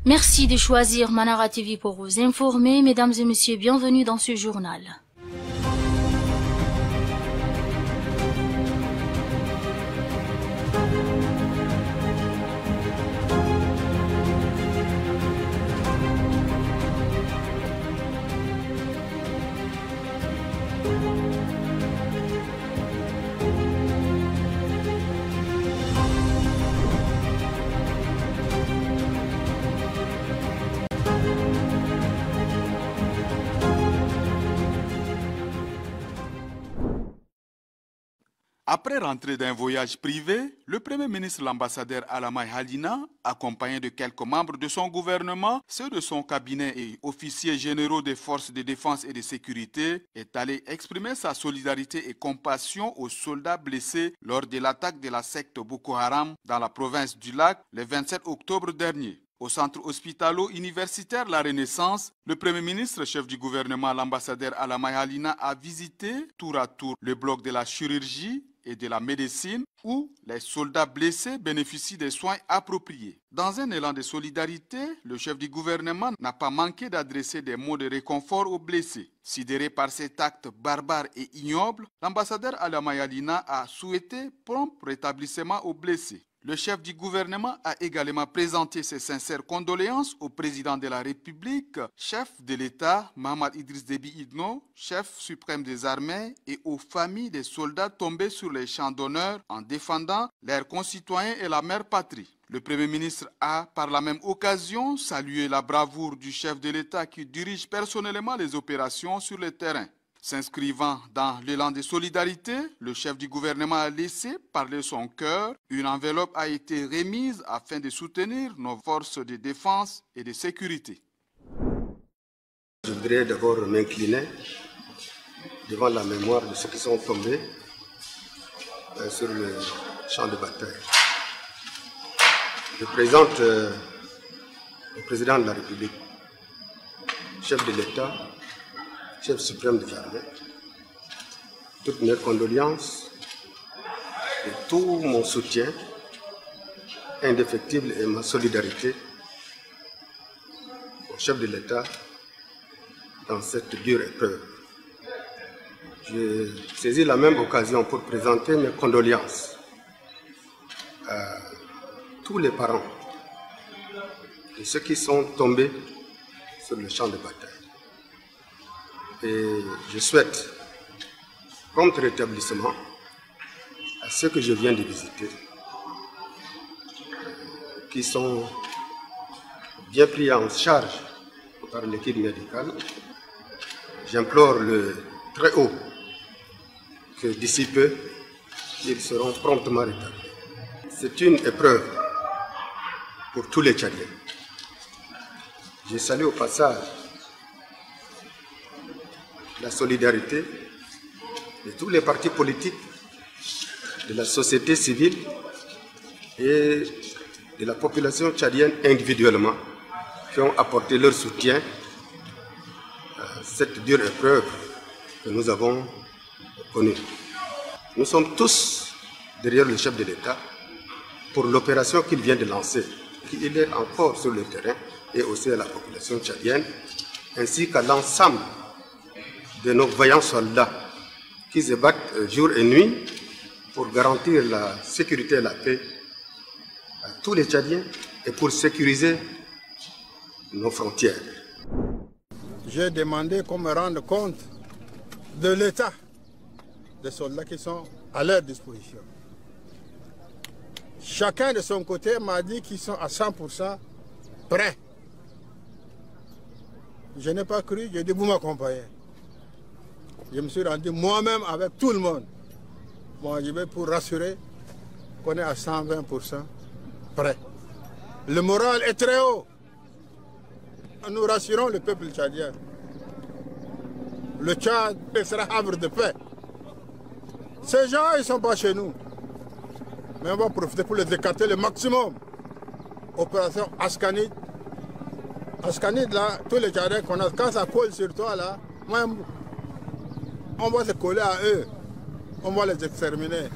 Merci de choisir Manara TV pour vous informer. Mesdames et messieurs, bienvenue dans ce journal. Après rentrer d'un voyage privé, le Premier ministre, l'ambassadeur Alamai Halina, accompagné de quelques membres de son gouvernement, ceux de son cabinet et officiers généraux des forces de défense et de sécurité, est allé exprimer sa solidarité et compassion aux soldats blessés lors de l'attaque de la secte Boko Haram dans la province du Lac le 27 octobre dernier. Au centre hospitalo-universitaire La Renaissance, le Premier ministre, chef du gouvernement, l'ambassadeur Alamai Halina, a visité tour à tour le bloc de la chirurgie et de la médecine où les soldats blessés bénéficient des soins appropriés. Dans un élan de solidarité, le chef du gouvernement n'a pas manqué d'adresser des mots de réconfort aux blessés. Sidéré par cet acte barbare et ignoble, l'ambassadeur Alamai Halina a souhaité prompt rétablissement aux blessés. Le chef du gouvernement a également présenté ses sincères condoléances au président de la République, chef de l'État, Mahamad Idriss Déby Itno, chef suprême des armées, et aux familles des soldats tombés sur les champs d'honneur en défendant leurs concitoyens et la mère patrie. Le Premier ministre a, par la même occasion, salué la bravoure du chef de l'État qui dirige personnellement les opérations sur le terrain. S'inscrivant dans l'élan de solidarité, le chef du gouvernement a laissé parler son cœur. Une enveloppe a été remise afin de soutenir nos forces de défense et de sécurité. Je voudrais d'abord m'incliner devant la mémoire de ceux qui sont tombés sur le champ de bataille. Je présente le président de la République, chef de l'État, chef suprême des armées, toutes mes condoléances et tout mon soutien indéfectible et ma solidarité au chef de l'État dans cette dure épreuve. Je saisis la même occasion pour présenter mes condoléances à tous les parents de ceux qui sont tombés sur le champ de bataille. Et je souhaite prompt rétablissement à ceux que je viens de visiter, qui sont bien pris en charge par l'équipe médicale. J'implore le très haut que d'ici peu, ils seront promptement rétablis. C'est une épreuve pour tous les Tchadiens. Je salue au passage la solidarité de tous les partis politiques, de la société civile et de la population tchadienne individuellement qui ont apporté leur soutien à cette dure épreuve que nous avons connue. Nous sommes tous derrière le chef de l'État pour l'opération qu'il vient de lancer. Il est encore sur le terrain et aussi à la population tchadienne ainsi qu'à l'ensemble de nos vaillants soldats qui se battent jour et nuit pour garantir la sécurité et la paix à tous les Tchadiens et pour sécuriser nos frontières. J'ai demandé qu'on me rende compte de l'état des soldats qui sont à leur disposition. Chacun de son côté m'a dit qu'ils sont à 100% prêts. Je n'ai pas cru, j'ai dit vous m'accompagnez. Je me suis rendu moi-même avec tout le monde. Moi, je vais pour rassurer qu'on est à 120% prêt. Le moral est très haut. Nous rassurons le peuple tchadien. Le Tchad sera havre de paix. Ces gens, ils ne sont pas chez nous. Mais on va profiter pour les écarter le maximum. Opération Ascanid. Ascanid, là, tous les Tchadiens qu'on a, quand ça colle sur toi, là, moi, on va se coller à eux. On va les exterminer.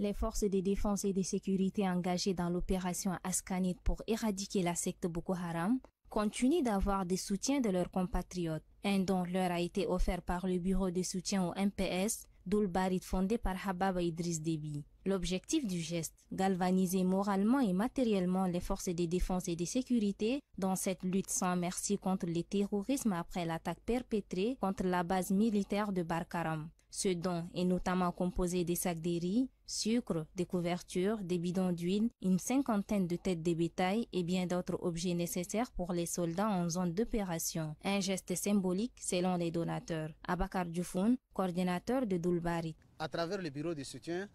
Les forces de défense et de sécurité engagées dans l'opération Askanit pour éradiquer la secte Boko Haram continuent d'avoir des soutiens de leurs compatriotes. Un don leur a été offert par le bureau de soutien au MPS d'Oulbarit fondé par Hababa Idriss Déby. L'objectif du geste, galvaniser moralement et matériellement les forces de défense et de sécurité dans cette lutte sans merci contre le terrorisme après l'attaque perpétrée contre la base militaire de Barkaram. Ce don est notamment composé des sacs de riz, sucre, des couvertures, des bidons d'huile, une cinquantaine de têtes de bétail et bien d'autres objets nécessaires pour les soldats en zone d'opération. Un geste symbolique selon les donateurs. Abakar Djoufoun, coordinateur de Doulbarit. À travers le bureau de soutien,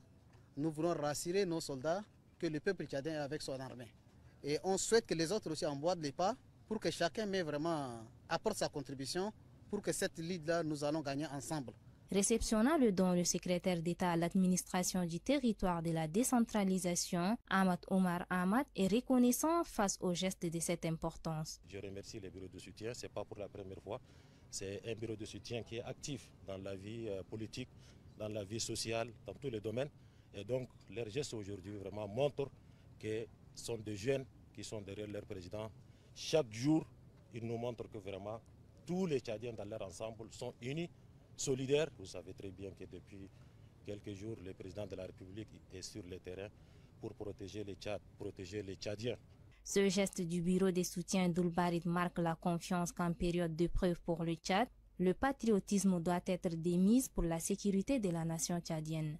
nous voulons rassurer nos soldats que le peuple tchadien est avec son armée. Et on souhaite que les autres aussi emboîtent les pas pour que chacun apporte sa contribution pour que cette lutte-là, nous allons gagner ensemble. Réceptionnant le don, le secrétaire d'État à l'administration du territoire de la décentralisation, Ahmad Omar Ahmad, est reconnaissant face au geste de cette importance. Je remercie les bureaux de soutien, ce n'est pas pour la première fois. C'est un bureau de soutien qui est actif dans la vie politique, dans la vie sociale, dans tous les domaines. Et donc, leurs gestes aujourd'hui vraiment montrent que ce sont des jeunes qui sont derrière leur président. Chaque jour, ils nous montrent que vraiment tous les Tchadiens dans leur ensemble sont unis, solidaires. Vous savez très bien que depuis quelques jours, le président de la République est sur le terrain pour protéger les Tchadiens. Ce geste du bureau de soutien d'Oulbarit marque la confiance qu'en période d'épreuve pour le Tchad, le patriotisme doit être démis pour la sécurité de la nation tchadienne.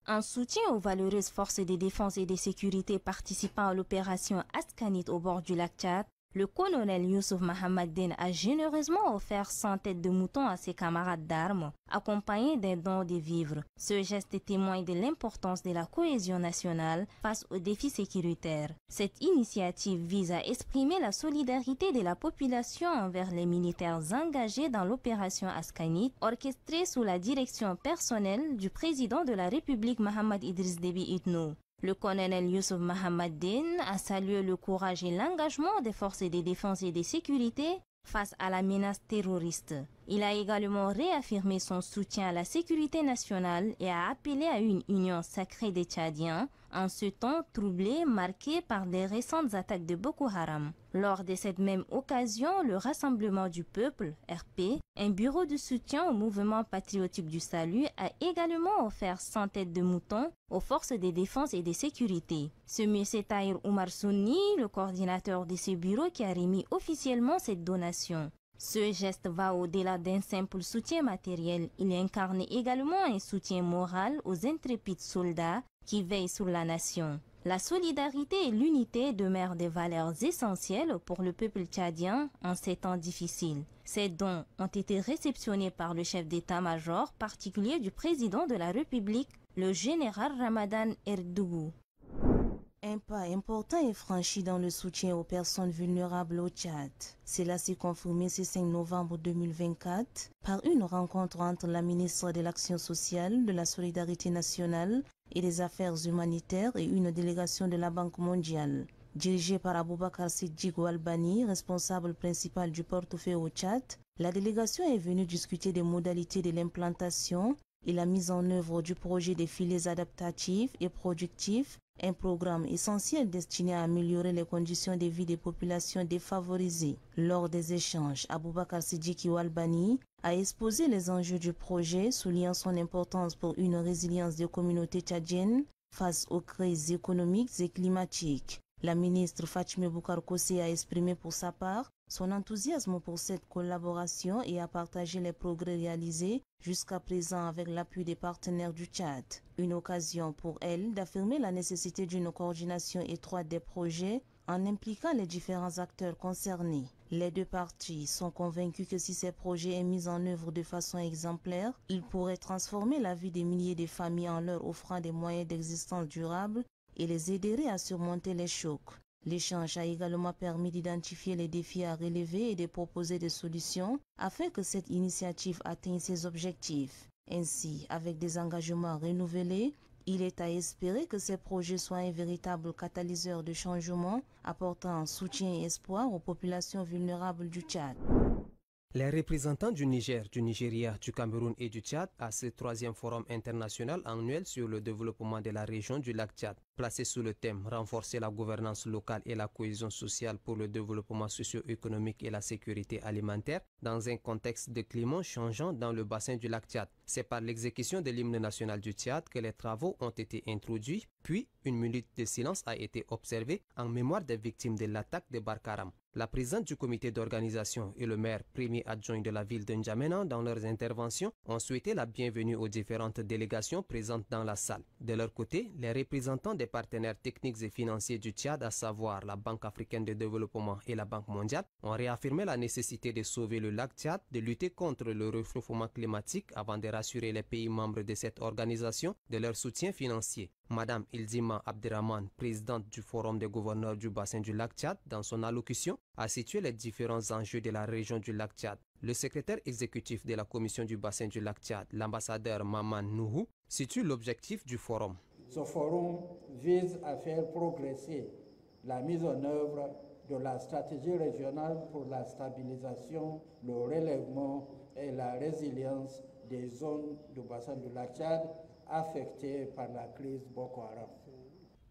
En soutien aux valeureuses forces de défense et de sécurité participant à l'opération Askanit au bord du lac Tchad, le colonel Youssouf Mahamadine a généreusement offert 100 têtes de moutons à ses camarades d'armes, accompagnés d'un don de vivres. Ce geste témoigne de l'importance de la cohésion nationale face aux défis sécuritaires. Cette initiative vise à exprimer la solidarité de la population envers les militaires engagés dans l'opération Askanit, orchestrée sous la direction personnelle du président de la République Mohamed Idriss Déby Itno. Le colonel Youssouf Mahamadine a salué le courage et l'engagement des forces de défense et de sécurité face à la menace terroriste. Il a également réaffirmé son soutien à la sécurité nationale et a appelé à une union sacrée des Tchadiens en ce temps troublé marqué par les récentes attaques de Boko Haram. Lors de cette même occasion, le Rassemblement du Peuple, RP, un bureau de soutien au mouvement patriotique du salut, a également offert 100 têtes de moutons aux forces de défense et de sécurité. Ce monsieur Tahir Oumar Souni, le coordinateur de ce bureau qui a remis officiellement cette donation. Ce geste va au-delà d'un simple soutien matériel. Il incarne également un soutien moral aux intrépides soldats qui veillent sur la nation. La solidarité et l'unité demeurent des valeurs essentielles pour le peuple tchadien en ces temps difficiles. Ces dons ont été réceptionnés par le chef d'état-major particulier du président de la République, le général Ramadan Erdougou. Un pas important est franchi dans le soutien aux personnes vulnérables au Tchad. Cela s'est confirmé ce 5 novembre 2024 par une rencontre entre la ministre de l'Action sociale, de la Solidarité nationale et des Affaires humanitaires et une délégation de la Banque mondiale. Dirigée par Aboubakar Siddiq Oualbani, responsable principal du portefeuille au Tchad, la délégation est venue discuter des modalités de l'implantation et la mise en œuvre du projet des filets adaptatifs et productifs, un programme essentiel destiné à améliorer les conditions de vie des populations défavorisées. Lors des échanges, Aboubakar Siddiqui Oualbani a exposé les enjeux du projet, soulignant son importance pour une résilience des communautés tchadiennes face aux crises économiques et climatiques. La ministre Fatime Boukar Kossé a exprimé pour sa part son enthousiasme pour cette collaboration et a partagé les progrès réalisés jusqu'à présent avec l'appui des partenaires du Tchad. Une occasion pour elle d'affirmer la nécessité d'une coordination étroite des projets en impliquant les différents acteurs concernés. Les deux parties sont convaincus que si ces projets sont mis en œuvre de façon exemplaire, ils pourraient transformer la vie des milliers de familles en leur offrant des moyens d'existence durables et les aiderait à surmonter les chocs. L'échange a également permis d'identifier les défis à relever et de proposer des solutions afin que cette initiative atteigne ses objectifs. Ainsi, avec des engagements renouvelés, il est à espérer que ces projets soient un véritable catalyseur de changement apportant soutien et espoir aux populations vulnérables du Tchad. Les représentants du Niger, du Nigeria, du Cameroun et du Tchad à ce 3e forum international annuel sur le développement de la région du lac Tchad, placé sous le thème « Renforcer la gouvernance locale et la cohésion sociale pour le développement socio-économique et la sécurité alimentaire dans un contexte de climat changeant dans le bassin du lac Tchad ». C'est par l'exécution de l'hymne national du Tchad que les travaux ont été introduits, puis une minute de silence a été observée en mémoire des victimes de l'attaque de Barkaram. La présidente du comité d'organisation et le maire premier adjoint de la ville de N'Djamena, dans leurs interventions, ont souhaité la bienvenue aux différentes délégations présentes dans la salle. De leur côté, les représentants des partenaires techniques et financiers du Tchad, à savoir la Banque africaine de développement et la Banque mondiale, ont réaffirmé la nécessité de sauver le lac Tchad, de lutter contre le réchauffement climatique avant de rassurer les pays membres de cette organisation de leur soutien financier. Madame Ildima Abderrahman, présidente du Forum des gouverneurs du bassin du lac Tchad, dans son allocution, a situé les différents enjeux de la région du lac Tchad. Le secrétaire exécutif de la commission du bassin du lac Tchad, l'ambassadeur Maman Nouhou, situe l'objectif du forum. Ce forum vise à faire progresser la mise en œuvre de la stratégie régionale pour la stabilisation, le relèvement et la résilience des zones du bassin du lac Tchad affectés par la crise Boko Haram.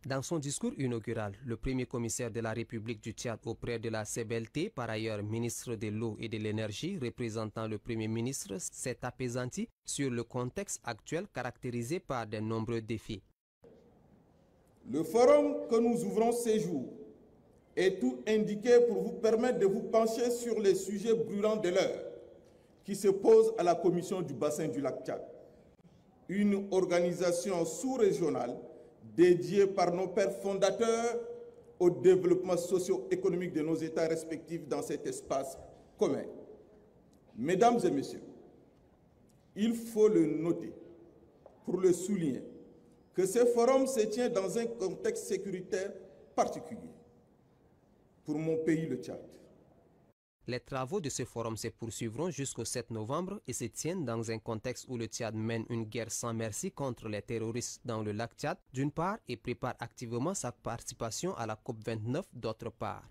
Dans son discours inaugural, le premier commissaire de la République du Tchad auprès de la CBLT, par ailleurs ministre de l'eau et de l'énergie, représentant le premier ministre, s'est apaisanti sur le contexte actuel caractérisé par de nombreux défis. Le forum que nous ouvrons ces jours est tout indiqué pour vous permettre de vous pencher sur les sujets brûlants de l'heure qui se posent à la commission du bassin du lac Tchad. Une organisation sous-régionale dédiée par nos pères fondateurs au développement socio-économique de nos États respectifs dans cet espace commun. Mesdames et messieurs, il faut le noter, pour le souligner, que ce forum se tient dans un contexte sécuritaire particulier pour mon pays, le Tchad. Les travaux de ce forum se poursuivront jusqu'au 7 novembre et se tiennent dans un contexte où le Tchad mène une guerre sans merci contre les terroristes dans le lac Tchad, d'une part, et prépare activement sa participation à la COP29, d'autre part.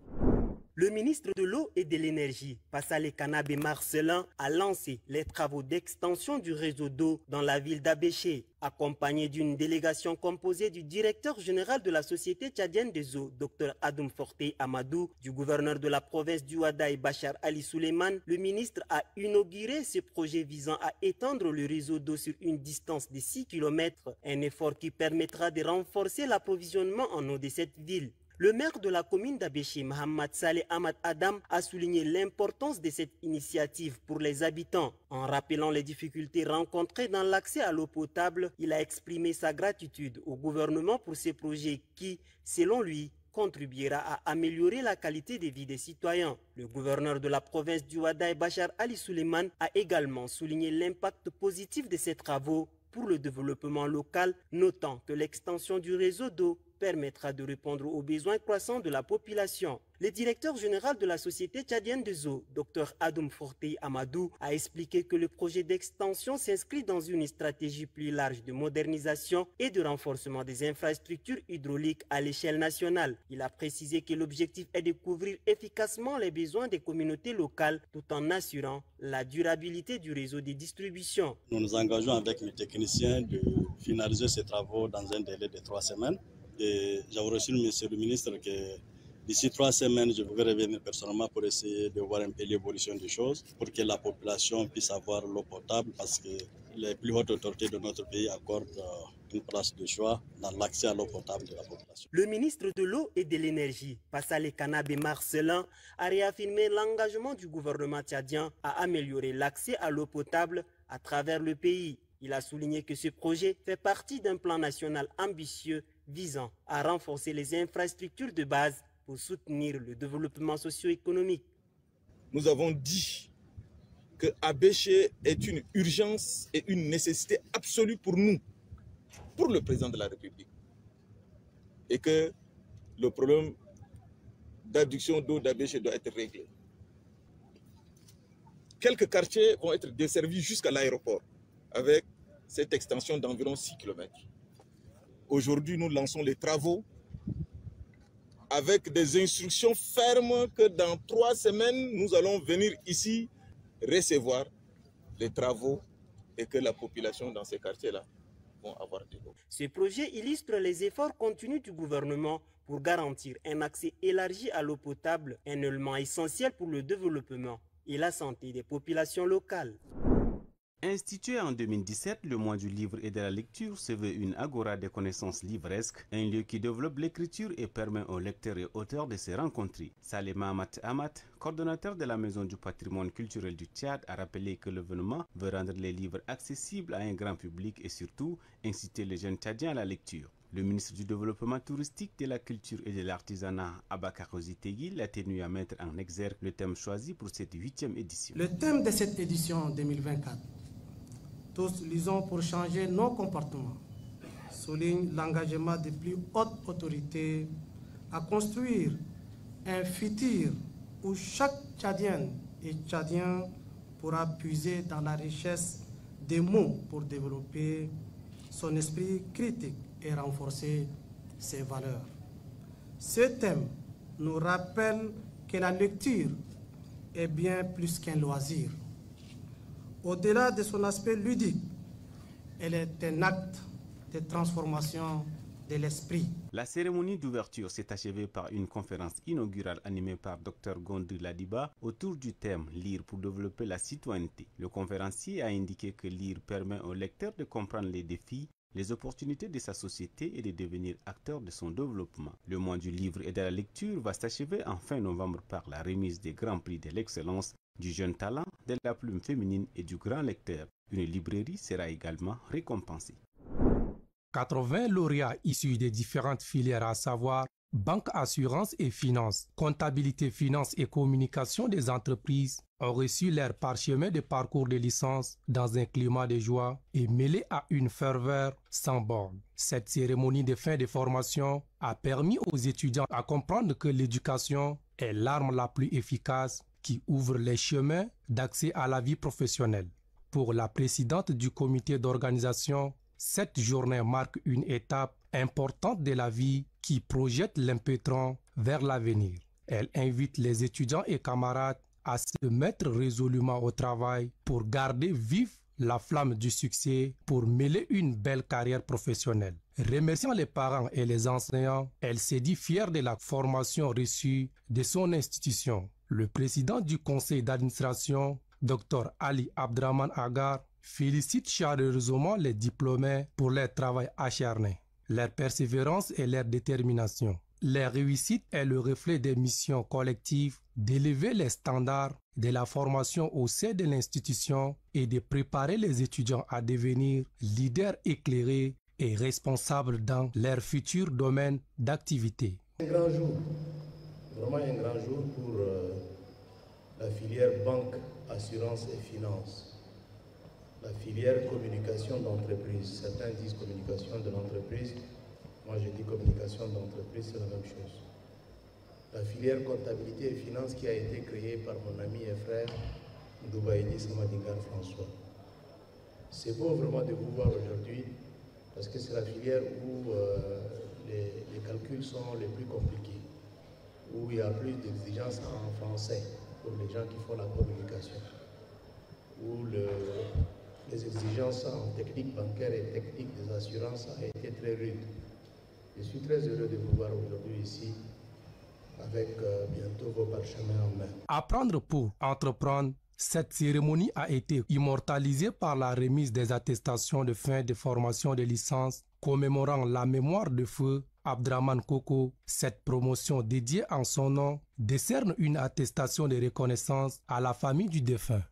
Le ministre de l'eau et de l'énergie, Passalé Kanabé Marcelin, a lancé les travaux d'extension du réseau d'eau dans la ville d'Abéché, accompagné d'une délégation composée du directeur général de la Société tchadienne des eaux, Dr Adoum Forté Amadou, du gouverneur de la province du Ouadaï, Bachar Ali Souleyman. Le ministre a inauguré ce projet visant à étendre le réseau d'eau sur une distance de 6 km, un effort qui permettra de renforcer l'approvisionnement en eau de cette ville. Le maire de la commune d'Abéché, Mohamed Saleh Ahmad Adam, a souligné l'importance de cette initiative pour les habitants. En rappelant les difficultés rencontrées dans l'accès à l'eau potable, il a exprimé sa gratitude au gouvernement pour ces projets qui, selon lui, contribuera à améliorer la qualité de vie des citoyens. Le gouverneur de la province du Ouadaï, Bachar Ali Souleyman, a également souligné l'impact positif de ces travaux pour le développement local, notant que l'extension du réseau d'eau permettra de répondre aux besoins croissants de la population. Le directeur général de la Société tchadienne des eaux, Dr Adoum Forté Amadou, a expliqué que le projet d'extension s'inscrit dans une stratégie plus large de modernisation et de renforcement des infrastructures hydrauliques à l'échelle nationale. Il a précisé que l'objectif est de couvrir efficacement les besoins des communautés locales tout en assurant la durabilité du réseau de distribution. Nous nous engageons avec les techniciens de finaliser ces travaux dans un délai de 3 semaines. Et j'avais reçu monsieur le ministre que d'ici 3 semaines, je vais revenir personnellement pour essayer de voir un peu l'évolution des choses, pour que la population puisse avoir l'eau potable, parce que les plus hautes autorités de notre pays accordent une place de choix dans l'accès à l'eau potable de la population. Le ministre de l'eau et de l'énergie, Passalé Kanabé Marcelin, a réaffirmé l'engagement du gouvernement tchadien à améliorer l'accès à l'eau potable à travers le pays. Il a souligné que ce projet fait partie d'un plan national ambitieux visant à renforcer les infrastructures de base pour soutenir le développement socio-économique. Nous avons dit que Abéché est une urgence et une nécessité absolue pour nous, pour le président de la République. Et que le problème d'adduction d'eau d'Abéché doit être réglé. Quelques quartiers vont être desservis jusqu'à l'aéroport avec cette extension d'environ 6 km. Aujourd'hui, nous lançons les travaux avec des instructions fermes que dans 3 semaines, nous allons venir ici recevoir les travaux et que la population dans ces quartiers-là vont avoir de l'eau. Ce projet illustre les efforts continus du gouvernement pour garantir un accès élargi à l'eau potable, un élément essentiel pour le développement et la santé des populations locales. Institué en 2017, le mois du livre et de la lecture se veut une agora des connaissances livresques, un lieu qui développe l'écriture et permet aux lecteurs et auteurs de se rencontrer. Saleh Mahamat Amat, coordonnateur de la Maison du patrimoine culturel du Tchad, a rappelé que l'événement veut rendre les livres accessibles à un grand public et surtout inciter les jeunes Tchadiens à la lecture. Le ministre du Développement touristique, de la culture et de l'artisanat, Abakarosi Tegil, a tenu à mettre en exergue le thème choisi pour cette 8e édition. Le thème de cette édition 2024, tous lisons pour changer nos comportements, souligne l'engagement des plus hautes autorités à construire un futur où chaque Tchadienne et Tchadien pourra puiser dans la richesse des mots pour développer son esprit critique et renforcer ses valeurs. Ce thème nous rappelle que la lecture est bien plus qu'un loisir. Au-delà de son aspect ludique, elle est un acte de transformation de l'esprit. La cérémonie d'ouverture s'est achevée par une conférence inaugurale animée par Dr Gondou Ladiba autour du thème « Lire pour développer la citoyenneté ». Le conférencier a indiqué que lire permet au lecteur de comprendre les défis, les opportunités de sa société et de devenir acteur de son développement. Le mois du livre et de la lecture va s'achever en fin novembre par la remise des grands prix de l'excellence, du jeune talent, de la plume féminine et du grand lecteur. Une librairie sera également récompensée. 80 lauréats issus des différentes filières, à savoir banque, assurance et finance, comptabilité, finance et communication des entreprises, ont reçu leur parchemin de parcours de licence dans un climat de joie et mêlé à une ferveur sans borne. Cette cérémonie de fin de formation a permis aux étudiants à comprendre que l'éducation est l'arme la plus efficace qui ouvre les chemins d'accès à la vie professionnelle. Pour la présidente du comité d'organisation, cette journée marque une étape importante de la vie qui projette l'impétrant vers l'avenir. Elle invite les étudiants et camarades à se mettre résolument au travail pour garder vive la flamme du succès pour mêler une belle carrière professionnelle. Remerciant les parents et les enseignants, elle s'est dit fière de la formation reçue de son institution. Le président du conseil d'administration, Dr Ali Abdraman Agar, félicite chaleureusement les diplômés pour leur travail acharné, leur persévérance et leur détermination. Leur réussite est le reflet des missions collectives d'élever les standards de la formation au sein de l'institution et de préparer les étudiants à devenir leaders éclairés et responsables dans leur futur domaine d'activité. Un grand jour, vraiment un grand jour pour la filière banque, assurance et finance. La filière communication d'entreprise, certains disent communication de l'entreprise, moi je dis communication d'entreprise, c'est la même chose. La filière comptabilité et finance qui a été créée par mon ami et frère Ndoubaïdi Samadigar François. C'est beau vraiment de vous voir aujourd'hui parce que c'est la filière où les calculs sont les plus compliqués, où il y a plus d'exigences en français pour les gens qui font la communication, où les exigences en technique bancaire et technique des assurances ont été très rudes. Je suis très heureux de vous voir aujourd'hui ici avec bientôt vos parchemins en main. Apprendre pour entreprendre, cette cérémonie a été immortalisée par la remise des attestations de fin de formation de licence commémorant la mémoire de feu Abdraman Koko. Cette promotion dédiée en son nom décerne une attestation de reconnaissance à la famille du défunt.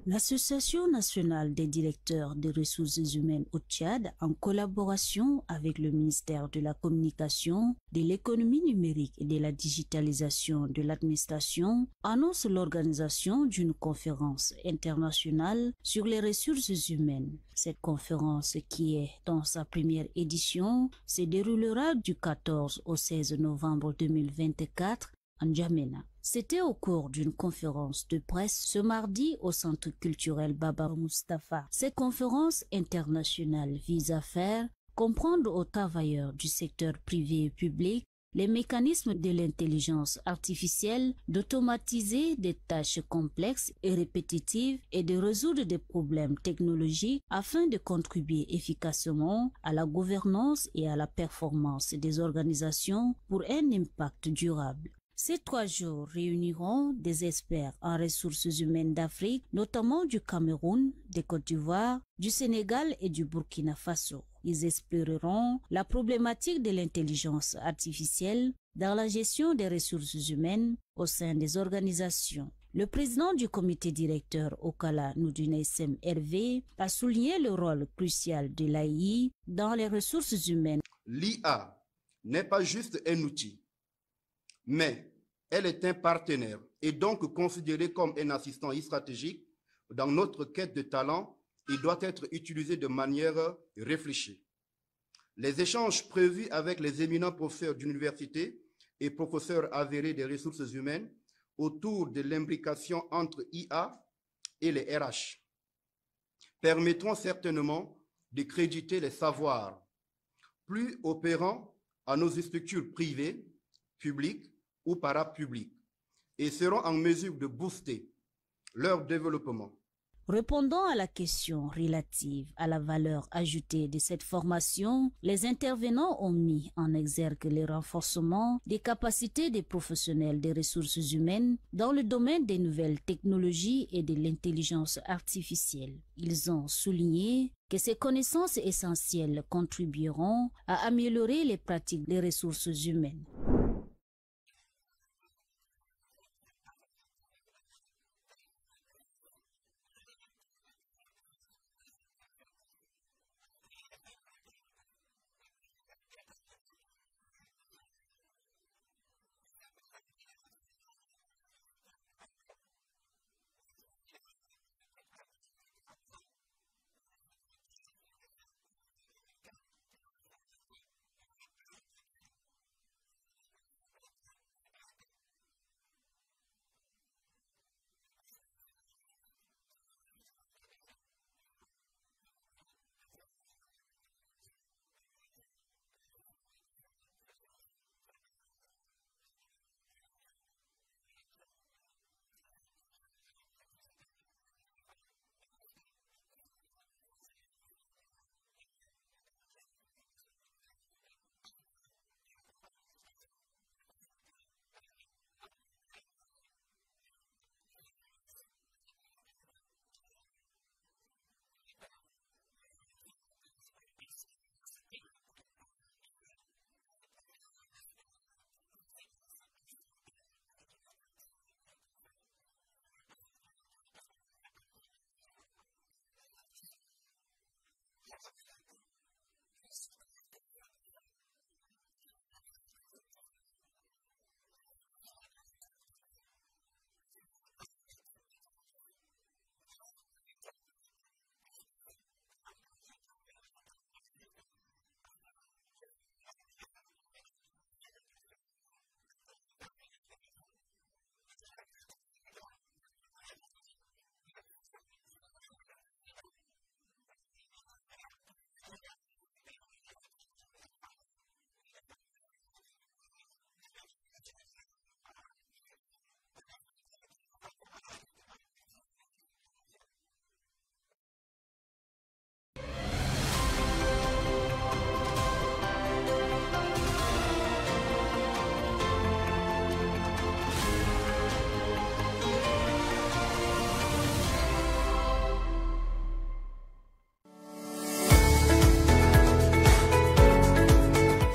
L'Association nationale des directeurs des ressources humaines au Tchad, en collaboration avec le ministère de la Communication, de l'économie numérique et de la digitalisation de l'administration, annonce l'organisation d'une conférence internationale sur les ressources humaines. Cette conférence, qui est dans sa première édition, se déroulera du 14 au 16 novembre 2024 en N'Djamena. C'était au cours d'une conférence de presse ce mardi au Centre culturel Baba Mustapha. Cette conférence internationale vise à faire comprendre aux travailleurs du secteur privé et public les mécanismes de l'intelligence artificielle d'automatiser des tâches complexes et répétitives et de résoudre des problèmes technologiques afin de contribuer efficacement à la gouvernance et à la performance des organisations pour un impact durable. Ces 3 jours réuniront des experts en ressources humaines d'Afrique, notamment du Cameroun, de Côte d'Ivoire, du Sénégal et du Burkina Faso. Ils exploreront la problématique de l'intelligence artificielle dans la gestion des ressources humaines au sein des organisations. Le président du comité directeur Okala Noudounaissem Hervé a souligné le rôle crucial de l'AI dans les ressources humaines. L'IA n'est pas juste un outil, mais elle est un partenaire et donc considérée comme un assistant stratégique dans notre quête de talent et doit être utilisée de manière réfléchie. Les échanges prévus avec les éminents professeurs d'université et professeurs avérés des ressources humaines autour de l'imbrication entre IA et les RH permettront certainement de créditer les savoirs plus opérants à nos structures privées, publiques ou parapubliques et seront en mesure de booster leur développement. Répondant à la question relative à la valeur ajoutée de cette formation, les intervenants ont mis en exergue le renforcement des capacités des professionnels des ressources humaines dans le domaine des nouvelles technologies et de l'intelligence artificielle. Ils ont souligné que ces connaissances essentielles contribueront à améliorer les pratiques des ressources humaines.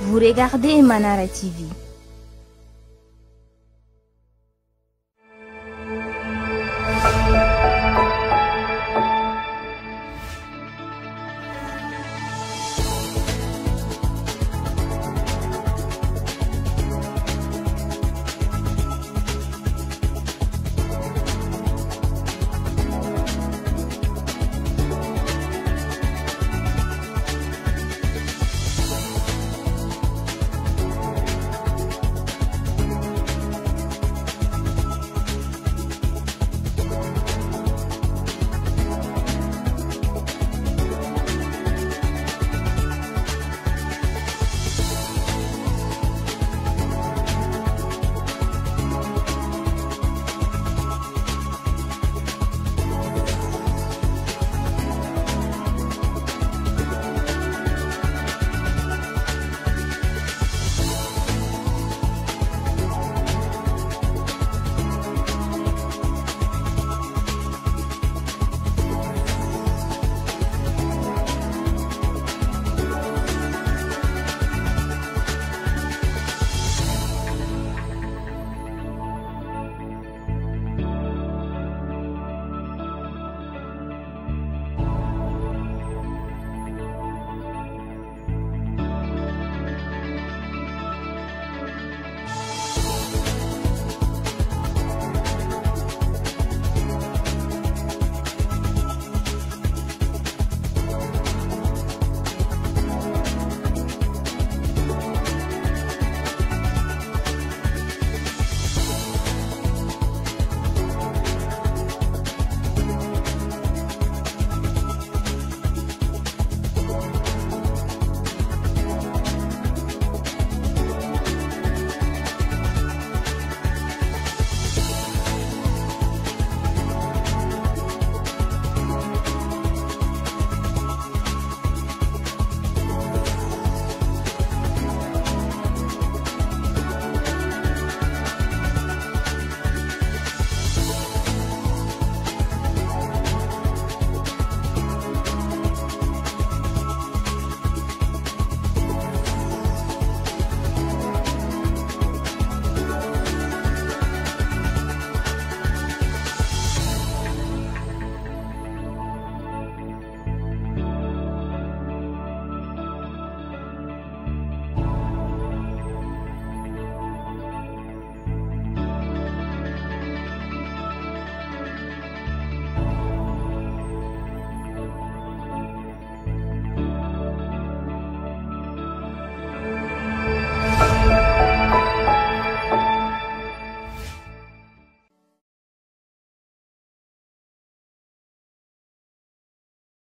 Vous regardez Manara TV.